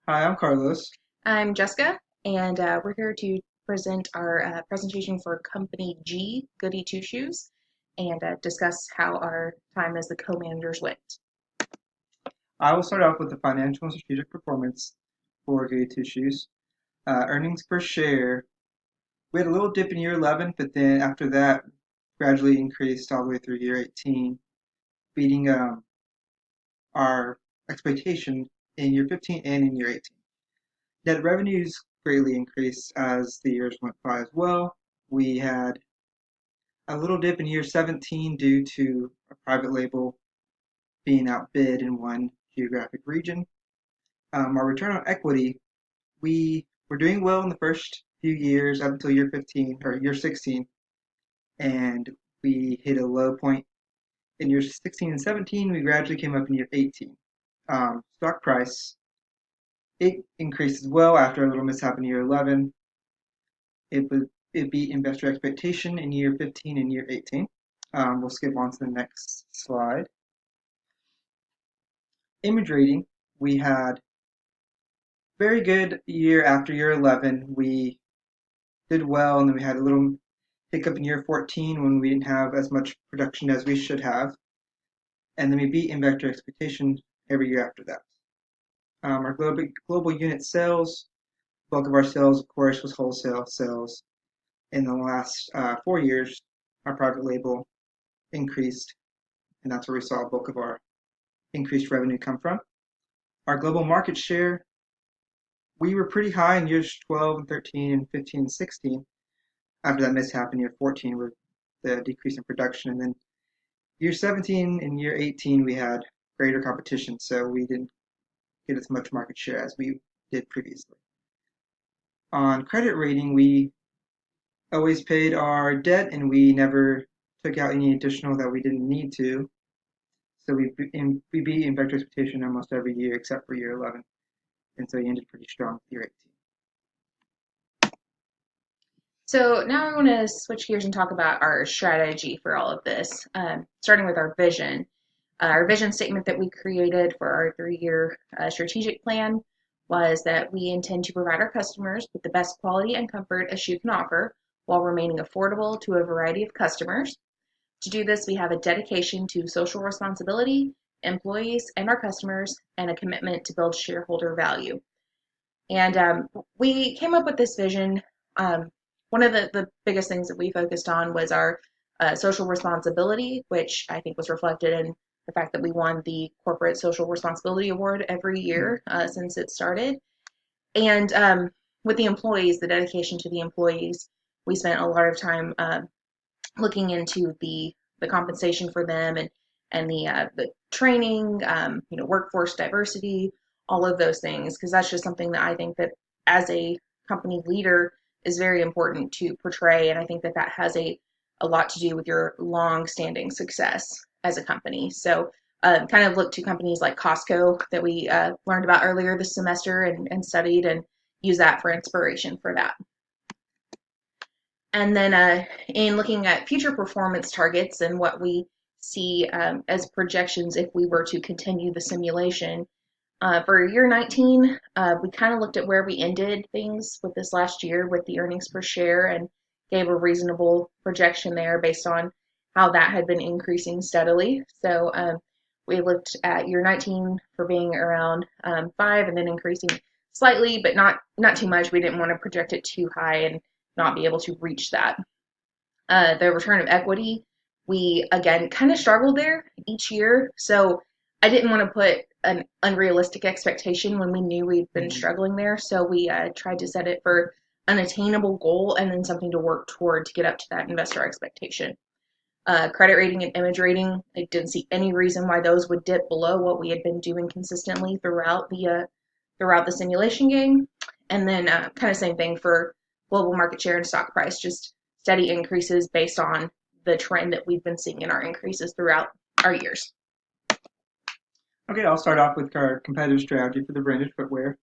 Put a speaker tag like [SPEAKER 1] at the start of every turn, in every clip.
[SPEAKER 1] Hi, I'm Carlos.
[SPEAKER 2] I'm Jessica, and we're here to present our presentation for Company G, Goody Two Shoes, and discuss how our time as the co-managers went.
[SPEAKER 1] I will start off with the financial and strategic performance for Goody Two Shoes. Earnings per share. We had a little dip in year 11, but then after that, gradually increased all the way through year 18, beating our expectation in year 15 and in year 18. Net revenues greatly increased as the years went by as well. We had a little dip in year 17 due to a private label being outbid in one geographic region. Our return on equity, we were doing well in the first few years up until year 15 or year 16, and we hit a low point in year 16 and 17. We gradually came up in year 18. Stock price, it increased as well after a little mishap in year 11. It beat investor expectation in year 15 and year 18. We'll skip on to the next slide. Image rating, we had very good year after year 11. We did well, and then we had a little hiccup in year 14 when we didn't have as much production as we should have, and then we beat investor expectation every year after that. Our global unit sales, bulk of our sales, of course, was wholesale sales. In the last 4 years, our private label increased, and that's where we saw a bulk of our increased revenue come from. Our global market share, we were pretty high in years 12 and 13 and 15 and 16 after that mishap in year 14 with the decrease in production. And then year 17 and year 18, we had greater competition, so we didn't get as much market share as we did previously. On credit rating, we always paid our debt and we never took out any additional that we didn't need to. So we beat investor expectation almost every year except for year 11. And so we ended pretty strong with year 18.
[SPEAKER 2] So now I want to switch gears and talk about our strategy for all of this, starting with our vision. Our vision statement that we created for our 3-year strategic plan was that we intend to provide our customers with the best quality and comfort a shoe can offer while remaining affordable to a variety of customers. To do this, we have a dedication to social responsibility, employees, and our customers, and a commitment to build shareholder value. And we came up with this vision. One of the biggest things that we focused on was our social responsibility, which I think was reflected in the fact that we won the Corporate Social Responsibility Award every year since it started. And with the employees, the dedication to the employees, we spent a lot of time looking into the compensation for them and the training, workforce diversity, all of those things, because that's just something that I think that as a company leader is very important to portray, and I think that that has a lot to do with your long-standing success as a company. So kind of look to companies like Costco that we learned about earlier this semester and studied and use that for inspiration for that. And then in looking at future performance targets and what we see as projections if we were to continue the simulation, for year 19, we kind of looked at where we ended things with this last year with the earnings per share and gave a reasonable projection there based on how that had been increasing steadily. So we looked at year 19 for being around 5 and then increasing slightly, but not too much. We didn't want to project it too high and not be able to reach that. The return of equity, we again kind of struggled there each year. So I didn't want to put an unrealistic expectation when we knew we'd been struggling there. So we tried to set it for an attainable goal and then something to work toward to get up to that investor expectation. Credit rating and image rating, I didn't see any reason why those would dip below what we had been doing consistently throughout the simulation game. And then kind of same thing for global market share and stock price, just steady increases based on the trend that we've been seeing in our increases throughout our years.
[SPEAKER 1] Okay, I'll start off with our competitive strategy for the branded footwear.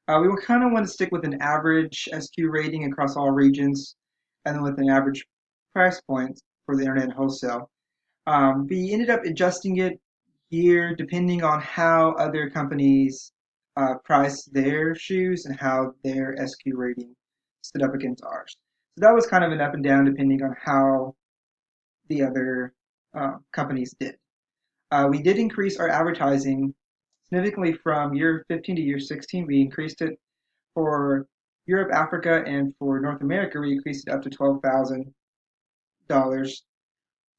[SPEAKER 1] We will kind of want to stick with an average SQ rating across all regions, and then with an average price point for the internet and wholesale. We ended up adjusting it here depending on how other companies priced their shoes and how their SQ rating stood up against ours. So that was kind of an up and down depending on how the other companies did. We did increase our advertising significantly from year 15 to year 16. We increased it for Europe, Africa, and for North America. We increased it up to $12,000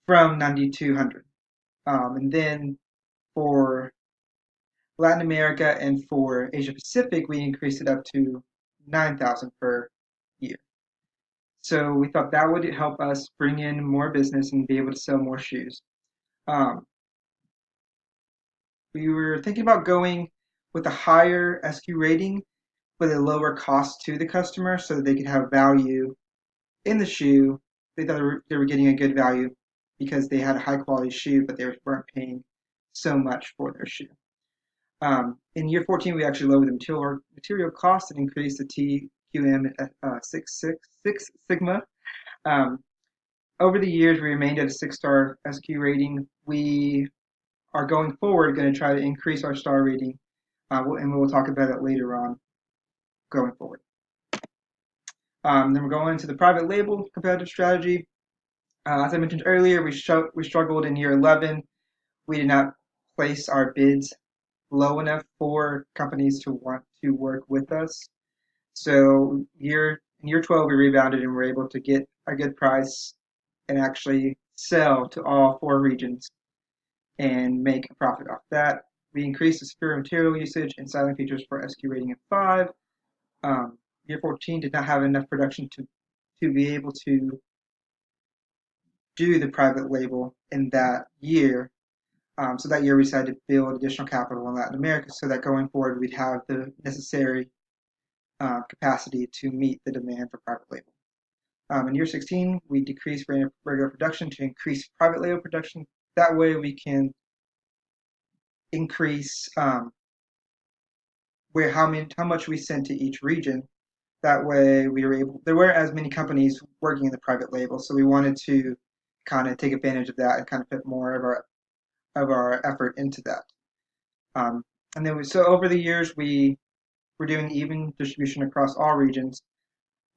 [SPEAKER 1] from 9,200. And then for Latin America and for Asia Pacific, we increased it up to 9,000 per year. So we thought that would help us bring in more business and be able to sell more shoes. Um, we were thinking about going with a higher SQ rating with a lower cost to the customer so that they could have value in the shoe. They thought they were getting a good value because they had a high quality shoe, but they weren't paying so much for their shoe. In year 14, we actually lowered the material cost and increased the TQM Six Sigma. Um, Over the years, we remained at a 6-star SQ rating. We are going forward going to try to increase our star rating, and we'll talk about it later on going forward. Then we're going into the private label competitive strategy. As I mentioned earlier, we struggled in year 11. We did not place our bids low enough for companies to want to work with us. So in year 12, we rebounded and were able to get a good price and actually sell to all 4 regions and make a profit off that. We increased the superior material usage and styling features for SQ rating of 5. Year 14 did not have enough production to be able to do the private label in that year. So that year we decided to build additional capital in Latin America so that going forward we'd have the necessary capacity to meet the demand for private label. In year 16, we decreased regular production to increase private label production. That way we can increase how much we send to each region. That way there weren't as many companies working in the private label, so we wanted to kind of take advantage of that and kind of put more of our effort into that. And then so over the years we were doing even distribution across all regions,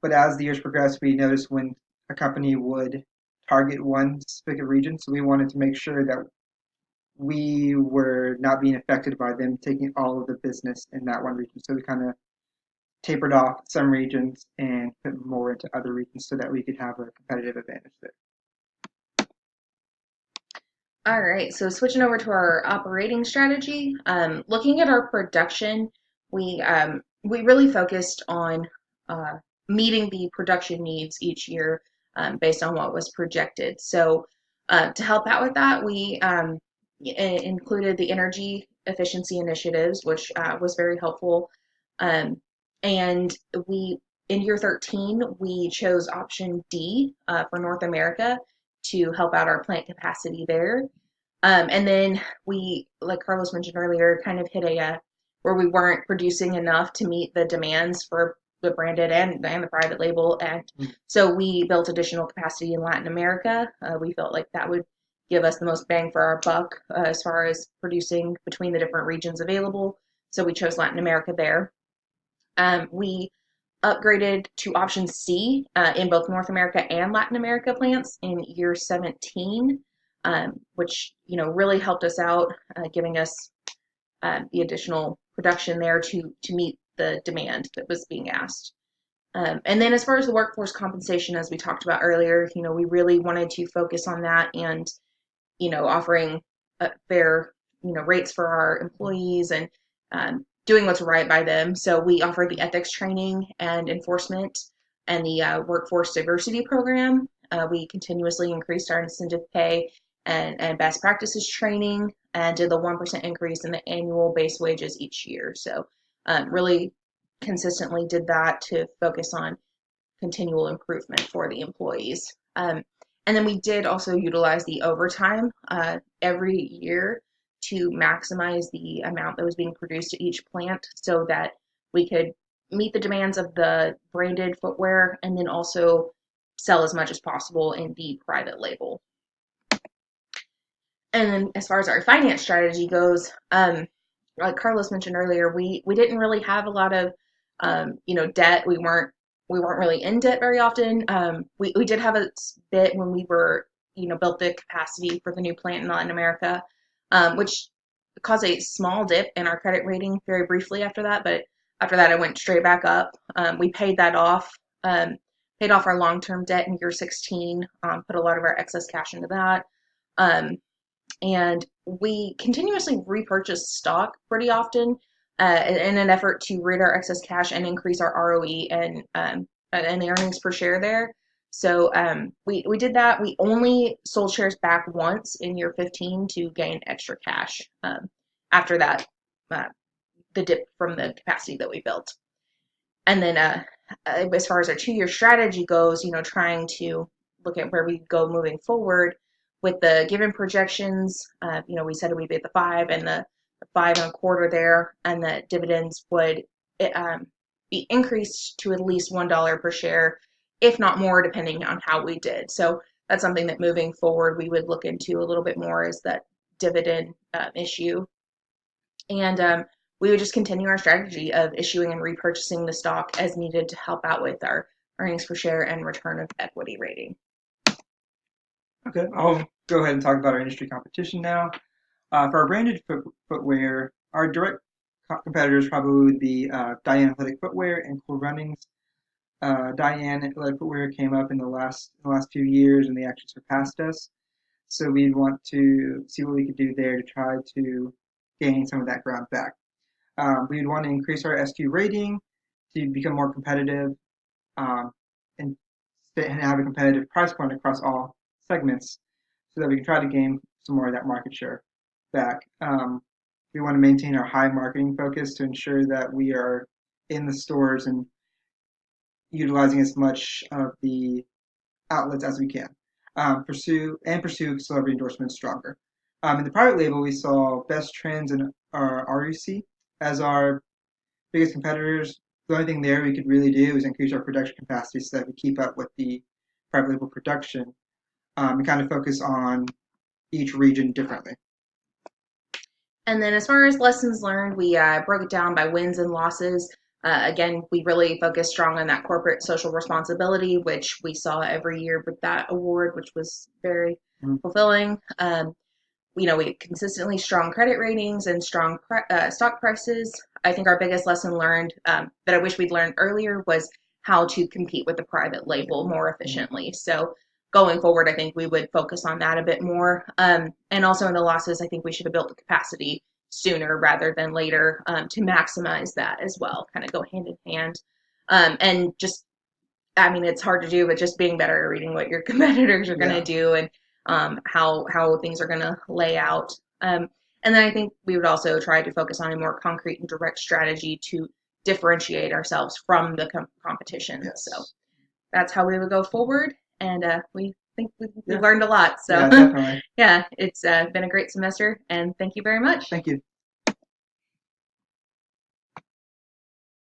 [SPEAKER 1] but as the years progressed, we noticed when a company would target one specific region, so we wanted to make sure that we were not being affected by them taking all of the business in that one region. So we kind of tapered off some regions and put more into other regions so that we could have a competitive advantage there.
[SPEAKER 2] All right, so switching over to our operating strategy, looking at our production, we really focused on meeting the production needs each year based on what was projected. So to help out with that, we included the energy efficiency initiatives, which was very helpful. And we in year 13, we chose option D for North America to help out our plant capacity there. And then we, like Carlos mentioned earlier, kind of hit where we weren't producing enough to meet the demands for the branded and the private label. And so we built additional capacity in Latin America. We felt like that would give us the most bang for our buck as far as producing between the different regions available. So we chose Latin America there. We upgraded to option C in both North America and Latin America plants in year 17, which really helped us out, giving us the additional production there to meet the demand that was being asked. And then as far as the workforce compensation, as we talked about earlier, we really wanted to focus on that and offering fair rates for our employees and doing what's right by them. So we offered the ethics training and enforcement and the workforce diversity program. We continuously increased our incentive pay and best practices training and did the 1% increase in the annual base wages each year. So really consistently did that to focus on continual improvement for the employees. And then we did also utilize the overtime every year to maximize the amount that was being produced at each plant so that we could meet the demands of the branded footwear and then also sell as much as possible in the private label. And then as far as our finance strategy goes, like Carlos mentioned earlier, we didn't really have a lot of debt. We weren't really in debt very often. We did have a bit when we were built the capacity for the new plant in Latin America, which caused a small dip in our credit rating very briefly after that. But after that, it went straight back up. We paid that off. Paid off our long-term debt in year 16. Put a lot of our excess cash into that. Um, and we continuously repurchase stock pretty often in an effort to rid our excess cash and increase our ROE and the earnings per share there. So we did that. We only sold shares back once in year 15 to gain extra cash. After that, uh, the dip from the capacity that we built. And then as far as our 2 year strategy goes, trying to look at where we go moving forward with the given projections, we said we'd be at the 5 and the 5.25 there, and that dividends would be increased to at least $1 per share, if not more, depending on how we did. So that's something that moving forward we would look into a little bit more, is that dividend issue. And we would just continue our strategy of issuing and repurchasing the stock as needed to help out with our earnings per share and return of equity rating.
[SPEAKER 1] Okay, I'll go ahead and talk about our industry competition now. For our branded footwear, our direct competitors probably would be Diane Athletic Footwear and Cool Runnings. Diane Athletic Footwear came up in the last few years, and they actually surpassed us. So we'd want to see what we could do there to try to gain some of that ground back. We'd want to increase our SQ rating to become more competitive, um, and have a competitive price point across all segments, so that we can try to gain some more of that market share back. We want to maintain our high marketing focus to ensure that we are in the stores and utilizing as much of the outlets as we can. Pursue celebrity endorsements stronger. In the private label, we saw Best Trends and our RUC as our biggest competitors. The only thing there we could really do is increase our production capacity so that we keep up with the private label production, and kind of focus on each region differently.
[SPEAKER 2] And then as far as lessons learned, we broke it down by wins and losses. Again, we really focused strong on that corporate social responsibility, which we saw every year with that award, which was very fulfilling. We had consistently strong credit ratings and strong stock prices. I think our biggest lesson learned, that I wish we'd learned earlier, was how to compete with the private label more efficiently. So going forward, I think we would focus on that a bit more. And also in the losses, I think we should have built the capacity sooner rather than later, to maximize that as well, kind of go hand in hand. And just, I mean, it's hard to do, but just being better at reading what your competitors are going to
[SPEAKER 1] Yeah.
[SPEAKER 2] do, and how things are going to lay out. And then I think we would also try to focus on a more concrete and direct strategy to differentiate ourselves from the competition.
[SPEAKER 1] Yes.
[SPEAKER 2] So that's how we would go forward. And we think we've
[SPEAKER 1] Yeah.
[SPEAKER 2] learned a lot. So
[SPEAKER 1] Yeah, definitely.
[SPEAKER 2] yeah, it's been a great semester, and thank you very much.
[SPEAKER 1] Thank you.